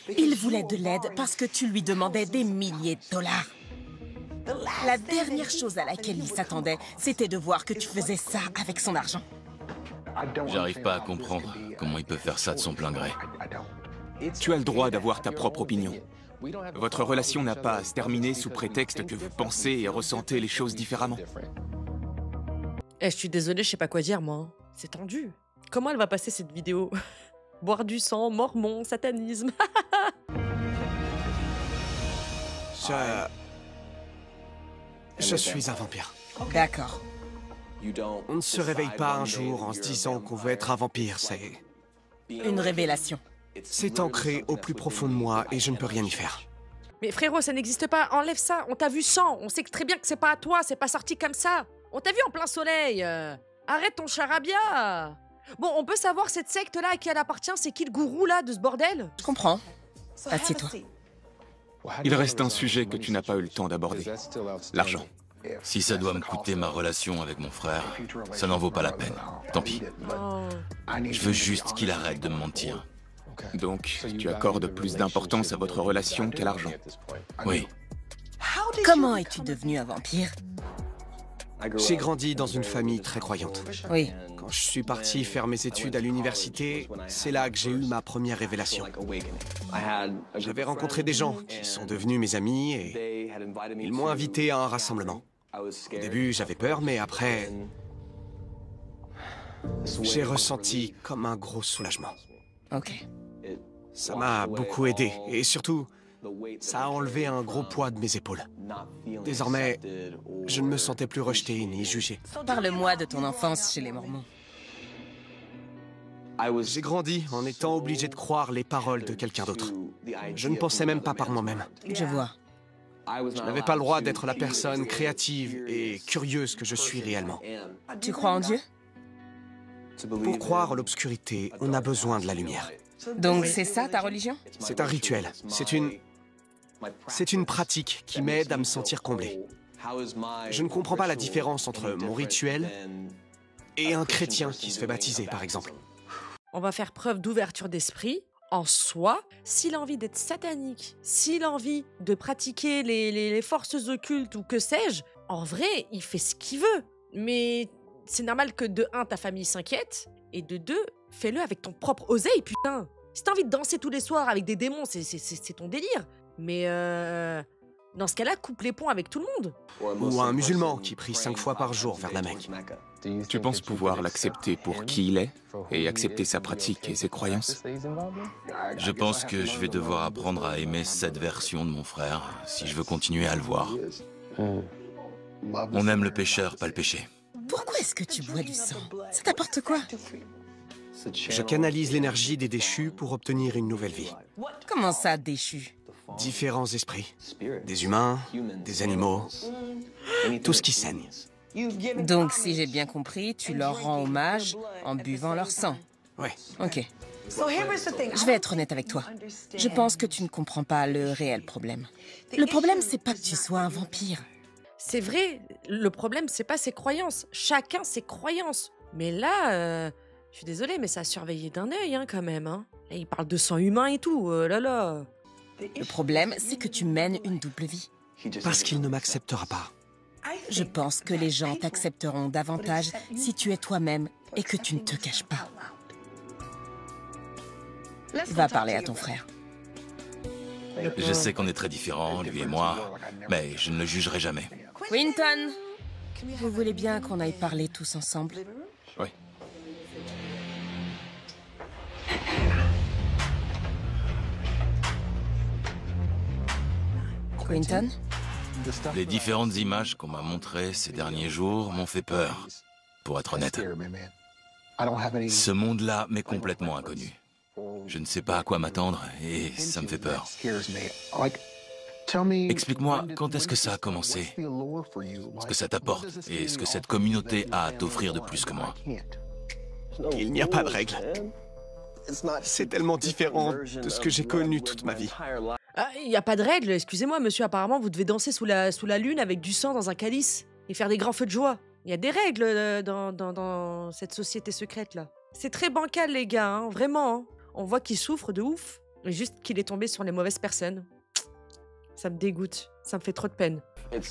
Il voulait de l'aide parce que tu lui demandais des milliers de dollars. La dernière chose à laquelle il s'attendait, c'était de voir que tu faisais ça avec son argent. J'arrive pas à comprendre comment il peut faire ça de son plein gré. Tu as le droit d'avoir ta propre opinion. Votre relation n'a pas à se terminer sous prétexte que vous pensez et ressentez les choses différemment. Eh, je suis désolée, je sais pas quoi dire, moi. Hein. C'est tendu. Comment elle va passer cette vidéo? Boire du sang, mormon, satanisme. Je suis un vampire. D'accord. On ne se réveille pas un jour en se disant qu'on veut être un vampire, c'est... Une révélation. C'est ancré au plus profond de moi et je ne peux rien y faire. Mais frérot, ça n'existe pas. Enlève ça. On t'a vu sans. On sait que très bien que c'est pas à toi. C'est pas sorti comme ça. On t'a vu en plein soleil. Arrête ton charabia. Bon, on peut savoir cette secte-là à qui elle appartient. C'est qui le gourou, là, de ce bordel? Je comprends. Assieds-toi. Il reste un sujet que tu n'as pas eu le temps d'aborder. L'argent. Si ça doit me coûter ma relation avec mon frère, ça n'en vaut pas la peine. Tant pis. Oh. Je veux juste qu'il arrête de me mentir. Donc, tu accordes plus d'importance à votre relation qu'à l'argent. Oui. Comment es-tu devenu un vampire? J'ai grandi dans une famille très croyante. Oui. Quand je suis parti faire mes études à l'université, c'est là que j'ai eu ma première révélation. J'avais rencontré des gens qui sont devenus mes amis et ils m'ont invité à un rassemblement. Au début, j'avais peur, mais après, j'ai ressenti comme un gros soulagement. Ok. Ça m'a beaucoup aidé et surtout, ça a enlevé un gros poids de mes épaules. Désormais, je ne me sentais plus rejeté ni jugé. Parle-moi de ton enfance chez les Mormons. J'ai grandi en étant obligé de croire les paroles de quelqu'un d'autre. Je ne pensais même pas par moi-même. Je vois. Je n'avais pas le droit d'être la personne créative et curieuse que je suis réellement. Tu crois en Dieu? Pour croire à l'obscurité, on a besoin de la lumière. Donc c'est ça ta religion? C'est un rituel. C'est une pratique qui m'aide à me sentir comblé. Je ne comprends pas la différence entre mon rituel et un chrétien qui se fait baptiser, par exemple. On va faire preuve d'ouverture d'esprit. En soi, s'il a envie d'être satanique, s'il a envie de pratiquer les forces occultes ou que sais-je, en vrai, il fait ce qu'il veut. Mais c'est normal que de un, ta famille s'inquiète, et de deux, fais-le avec ton propre oseille, putain. Si t'as envie de danser tous les soirs avec des démons, c'est ton délire. Mais dans ce cas-là, coupe les ponts avec tout le monde. Ou un musulman qui prie 5 fois par jour vers la Mecque. Tu penses pouvoir l'accepter pour qui il est et accepter sa pratique et ses croyances? Je pense que je vais devoir apprendre à aimer cette version de mon frère si je veux continuer à le voir. On aime le pécheur, pas le péché. Pourquoi est-ce que tu bois du sang? Ça t'apporte quoi? Je canalise l'énergie des déchus pour obtenir une nouvelle vie. Comment ça, déchu? Différents esprits. Des humains, des animaux, tout ce qui saigne. Donc, si j'ai bien compris, tu leur rends hommage en buvant leur sang. Ouais. Ok. Je vais être honnête avec toi. Je pense que tu ne comprends pas le réel problème. Le problème, c'est pas que tu sois un vampire. C'est vrai, le problème, c'est pas ses croyances. Chacun ses croyances. Mais là, je suis désolée, mais ça a surveillé d'un œil, hein, quand même. Hein. Et il parle de sang humain et tout, là là. Le problème, c'est que tu mènes une double vie. Parce qu'il ne m'acceptera pas. Je pense que les gens t'accepteront davantage si tu es toi-même et que tu ne te caches pas. Va parler à ton frère. Je sais qu'on est très différents, lui et moi, mais je ne le jugerai jamais. Quinton, vous voulez bien qu'on aille parler tous ensemble? Oui. Quinton? Les différentes images qu'on m'a montrées ces derniers jours m'ont fait peur, pour être honnête. Ce monde-là m'est complètement inconnu. Je ne sais pas à quoi m'attendre et ça me fait peur. Explique-moi, quand est-ce que ça a commencé? Ce que ça t'apporte et ce que cette communauté a à t'offrir de plus que moi. Il n'y a pas de règle. C'est tellement différent de ce que j'ai connu toute ma vie. Ah, il n'y a pas de règle, excusez-moi, monsieur. Apparemment, vous devez danser sous la lune avec du sang dans un calice et faire des grands feux de joie. Il y a des règles dans cette société secrète-là. C'est très bancal, les gars, hein, vraiment. Hein. On voit qu'il souffre de ouf, mais juste qu'il est tombé sur les mauvaises personnes. Ça me dégoûte, ça me fait trop de peine.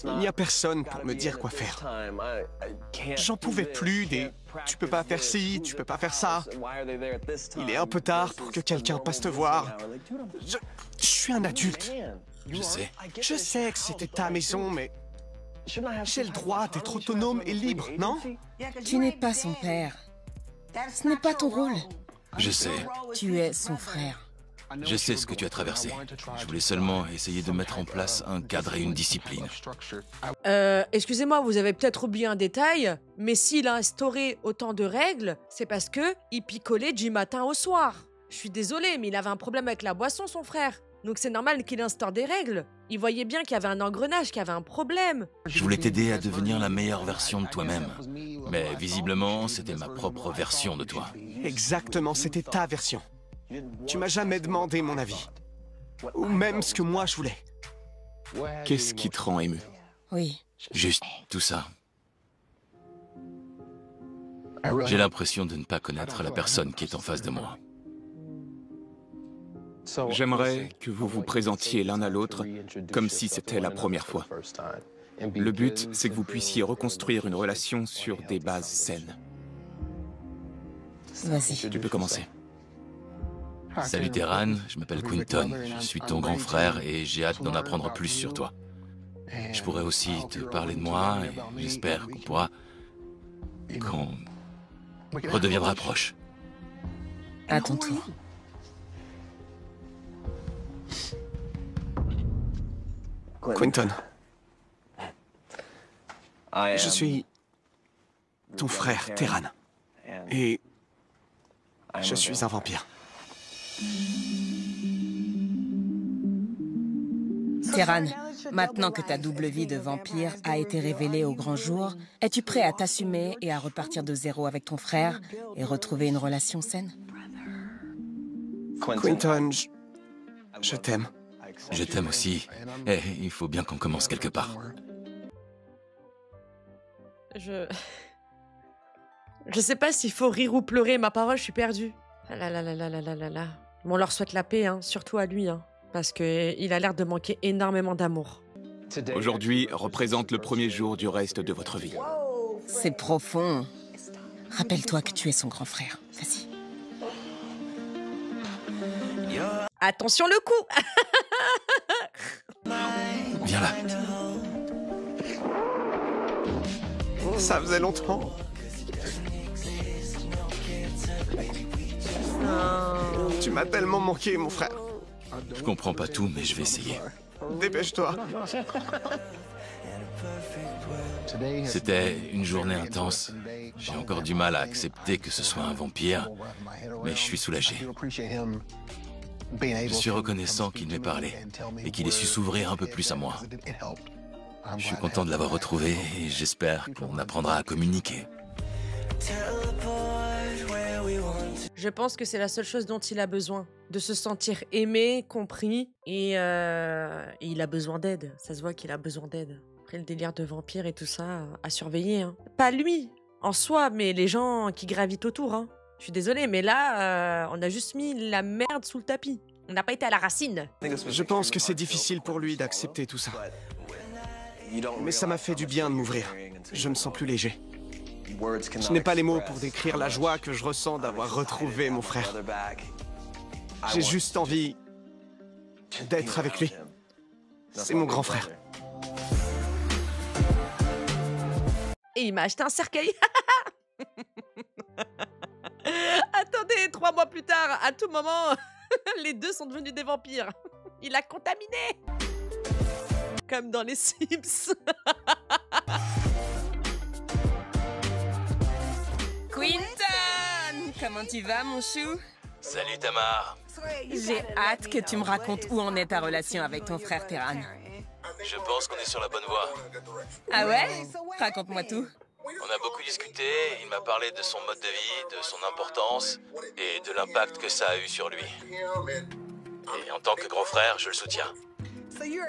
Il n'y a personne pour me dire quoi faire. J'en pouvais plus des « tu peux pas faire ci, tu peux pas faire ça ». Il est un peu tard pour que quelqu'un passe te voir. Je suis un adulte. Je sais. Je sais que c'était ta maison, mais j'ai le droit d'être autonome et libre, non? Tu n'es pas son père. Ce n'est pas ton rôle. Je sais. Tu es son frère. Je sais ce que tu as traversé. Je voulais seulement essayer de mettre en place un cadre et une discipline. Excusez-moi, vous avez peut-être oublié un détail, mais s'il a instauré autant de règles, c'est parce que il picolait du matin au soir. Je suis désolée, mais il avait un problème avec la boisson, son frère. Donc c'est normal qu'il instaure des règles. Il voyait bien qu'il y avait un engrenage, qu'il y avait un problème. Je voulais t'aider à devenir la meilleure version de toi-même. Mais visiblement, c'était ma propre version de toi. Exactement, c'était ta version. Tu m'as jamais demandé mon avis. Ou même ce que moi je voulais. Qu'est-ce qui te rend ému? Oui. Juste tout ça. J'ai l'impression de ne pas connaître la personne qui est en face de moi. J'aimerais que vous vous présentiez l'un à l'autre comme si c'était la première fois. Le but, c'est que vous puissiez reconstruire une relation sur des bases saines. Vas-y. Tu peux commencer. Salut Terran, je m'appelle Quinton, je suis ton grand frère et j'ai hâte d'en apprendre plus sur toi. Je pourrais aussi te parler de moi et j'espère qu'on redeviendra proches. À ton tour. Quinton. Je suis ton frère, Terran. Et je suis un vampire. Terran, maintenant que ta double vie de vampire a été révélée au grand jour, es-tu prêt à t'assumer et à repartir de zéro avec ton frère et retrouver une relation saine? Quinton, je t'aime. Je t'aime aussi. Et il faut bien qu'on commence quelque part. Je sais pas s'il faut rire ou pleurer, ma parole, je suis perdue. Ah là là là là là là là là. Bon, on leur souhaite la paix, hein, surtout à lui, hein, parce qu'il a l'air de manquer énormément d'amour. Aujourd'hui représente le premier jour du reste de votre vie. C'est profond. Rappelle-toi que tu es son grand frère. Vas-y. Attention le coup. Viens là. Ça faisait longtemps. Tu m'as tellement manqué, mon frère. Je comprends pas tout, mais je vais essayer. Dépêche-toi. C'était une journée intense. J'ai encore du mal à accepter que ce soit un vampire, mais je suis soulagé. Je suis reconnaissant qu'il m'ait parlé et qu'il ait su s'ouvrir un peu plus à moi. Je suis content de l'avoir retrouvé et j'espère qu'on apprendra à communiquer. Je pense que c'est la seule chose dont il a besoin, de se sentir aimé, compris, et il a besoin d'aide. Ça se voit qu'il a besoin d'aide. Après le délire de vampire et tout ça, à surveiller. Hein. Pas lui, en soi, mais les gens qui gravitent autour. Hein. Je suis désolée, mais là, on a juste mis la merde sous le tapis. On n'a pas été à la racine. Je pense que c'est difficile pour lui d'accepter tout ça. Mais ça m'a fait du bien de m'ouvrir. Je me sens plus léger. Je n'ai pas les mots pour décrire la joie que je ressens d'avoir retrouvé mon frère. J'ai juste envie d'être avec lui. C'est mon grand frère. Et il m'a acheté un cercueil. Attendez, 3 mois plus tard, à tout moment, les deux sont devenus des vampires. Il a contaminé. Comme dans les Sims. Quinton! Comment tu vas, mon chou? Salut Tamar. J'ai hâte que tu me racontes où en est ta relation avec ton frère Terran. Je pense qu'on est sur la bonne voie. Ah ouais? Raconte-moi tout. On a beaucoup discuté, il m'a parlé de son mode de vie, de son importance et de l'impact que ça a eu sur lui. Et en tant que grand frère, je le soutiens.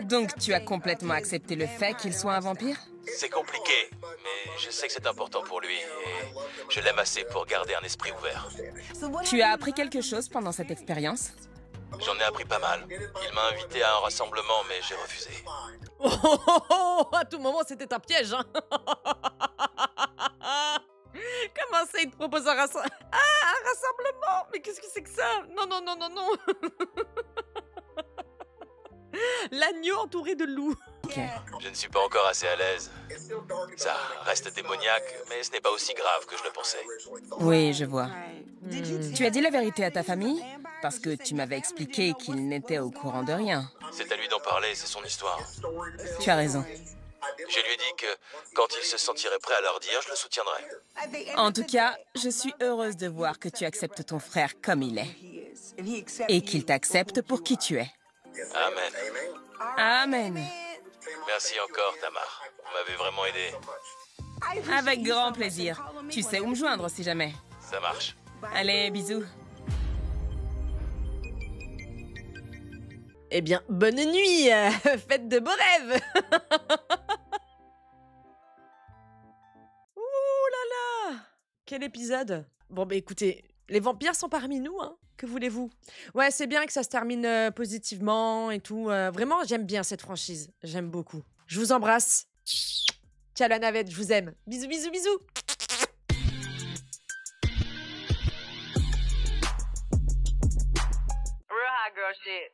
Donc tu as complètement accepté le fait qu'il soit un vampire? C'est compliqué, mais je sais que c'est important pour lui et je l'aime assez pour garder un esprit ouvert. Tu as appris quelque chose pendant cette expérience? J'en ai appris pas mal. Il m'a invité à un rassemblement, mais j'ai refusé. Oh, oh, oh, oh, à tout moment, c'était un piège. Hein. Comment ça, il te propose un rassemblement? Ah, un rassemblement? Mais qu'est-ce que c'est que ça? Non, non, non, non, non. L'agneau entouré de loups. Okay. Je ne suis pas encore assez à l'aise. Ça reste démoniaque, mais ce n'est pas aussi grave que je le pensais. Oui, je vois. Tu as dit la vérité à ta famille? Parce que tu m'avais expliqué qu'il n'était au courant de rien. C'est à lui d'en parler, c'est son histoire. Tu as raison. Je lui ai dit que quand il se sentirait prêt à leur dire, je le soutiendrai. En tout cas, je suis heureuse de voir que tu acceptes ton frère comme il est. Et qu'il t'accepte pour qui tu es. Amen. Amen. Merci encore, Tamar. Vous m'avez vraiment aidé. Avec grand plaisir. Tu sais où me joindre si jamais. Ça marche. Allez, bisous. Eh bien, bonne nuit. Faites de beaux rêves. Ouh là là. Quel épisode. Bon, bah écoutez, les vampires sont parmi nous, hein. Que voulez-vous? Ouais, c'est bien que ça se termine positivement et tout. Vraiment, j'aime bien cette franchise. J'aime beaucoup. Je vous embrasse Ciao la navette, je vous aime. Bisous, bisous, bisous. Real hot girl shit.